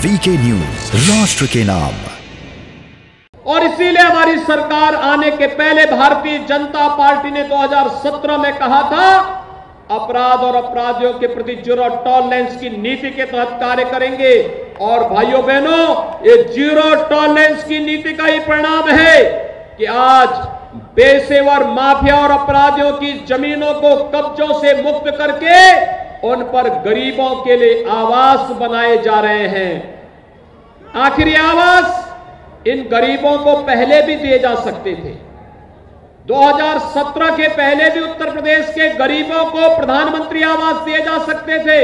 VK news, राष्ट्र के नाम। और इसीलिए हमारी सरकार आने के पहले भारतीय जनता पार्टी ने 2017 में कहा था अपराध और अपराधियों के प्रति जीरो टॉलरेंस की नीति के तहत कार्य करेंगे। और भाइयों बहनों, ये जीरो टॉलरेंस की नीति का ही परिणाम है कि आज पेशेवर माफिया और अपराधियों की जमीनों को कब्जों से मुक्त करके उन पर गरीबों के लिए आवास बनाए जा रहे हैं। आखिर ये आवास इन गरीबों को पहले भी दिए जा सकते थे। 2017 के पहले भी उत्तर प्रदेश के गरीबों को प्रधानमंत्री आवास दिए जा सकते थे।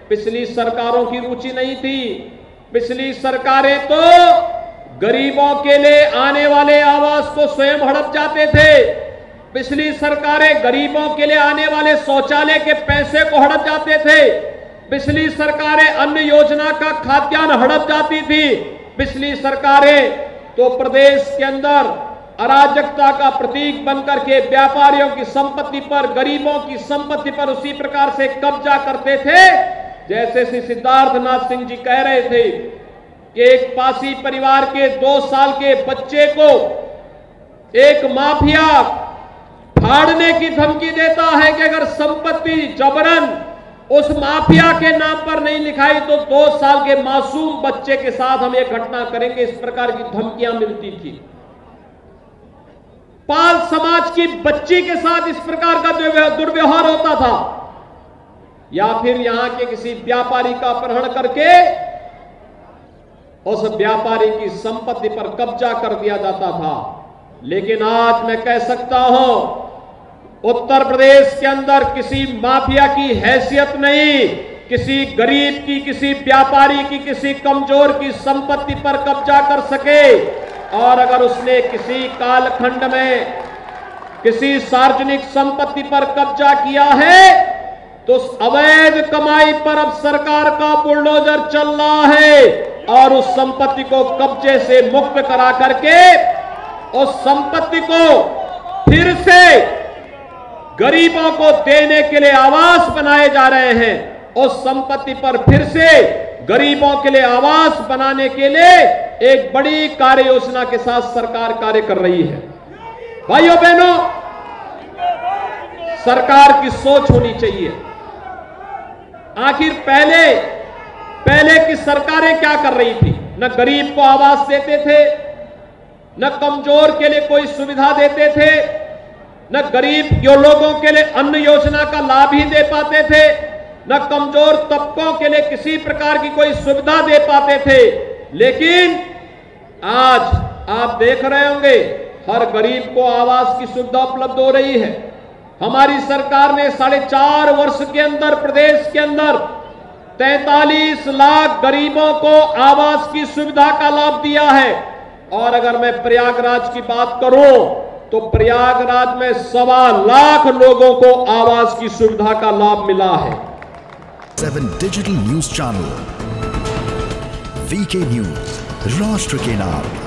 पिछली सरकारों की रुचि नहीं थी। पिछली सरकारें तो गरीबों के लिए आने वाले आवास को स्वयं हड़प जाते थे। पिछली सरकारें गरीबों के लिए आने वाले शौचालय के पैसे को हड़प जाते थे। पिछली सरकारें अन्न योजना का खाद्यान्न हड़प जाती थी। पिछली सरकारें तो प्रदेश के अंदर अराजकता का प्रतीक बनकर के व्यापारियों की संपत्ति पर, गरीबों की संपत्ति पर उसी प्रकार से कब्जा करते थे जैसे श्री सिद्धार्थनाथ सिंह जी कह रहे थे कि एक पासी परिवार के 2 साल के बच्चे को एक माफिया फाड़ने की धमकी देता है कि अगर संपत्ति जबरन उस माफिया के नाम पर नहीं लिखाई तो 2 साल के मासूम बच्चे के साथ हम एक घटना करेंगे। इस प्रकार की धमकियां मिलती थी। पाल समाज की बच्ची के साथ इस प्रकार का दुर्व्यवहार होता था। या फिर यहां के किसी व्यापारी का अपहरण करके उस व्यापारी की संपत्ति पर कब्जा कर दिया जाता था। लेकिन आज मैं कह सकता हूं उत्तर प्रदेश के अंदर किसी माफिया की हैसियत नहीं, किसी गरीब की, किसी व्यापारी की, किसी कमजोर की संपत्ति पर कब्जा कर सके। और अगर उसने किसी कालखंड में किसी सार्वजनिक संपत्ति पर कब्जा किया है तो उस अवैध कमाई पर अब सरकार का बुलडोजर चल रहा है और उस संपत्ति को कब्जे से मुक्त करा करके उस संपत्ति को फिर से गरीबों को देने के लिए आवास बनाए जा रहे हैं। उस संपत्ति पर फिर से गरीबों के लिए आवास बनाने के लिए एक बड़ी कार्य योजना के साथ सरकार कार्य कर रही है। भाइयों बहनों, सरकार की सोच होनी चाहिए। आखिर पहले की सरकारें क्या कर रही थी? न गरीब को आवास देते थे, न कमजोर के लिए कोई सुविधा देते थे, न गरीब लोगों के लिए अन्न योजना का लाभ ही दे पाते थे, न कमजोर तबकों के लिए किसी प्रकार की कोई सुविधा दे पाते थे। लेकिन आज आप देख रहे होंगे हर गरीब को आवास की सुविधा उपलब्ध हो रही है। हमारी सरकार ने 4.5 वर्ष के अंदर प्रदेश के अंदर 43 लाख गरीबों को आवास की सुविधा का लाभ दिया है। और अगर मैं प्रयागराज की बात करूं तो प्रयागराज में 1.25 लाख लोगों को आवास की सुविधा का लाभ मिला है। 7 digital news channel, VK news, राष्ट्र के नाम।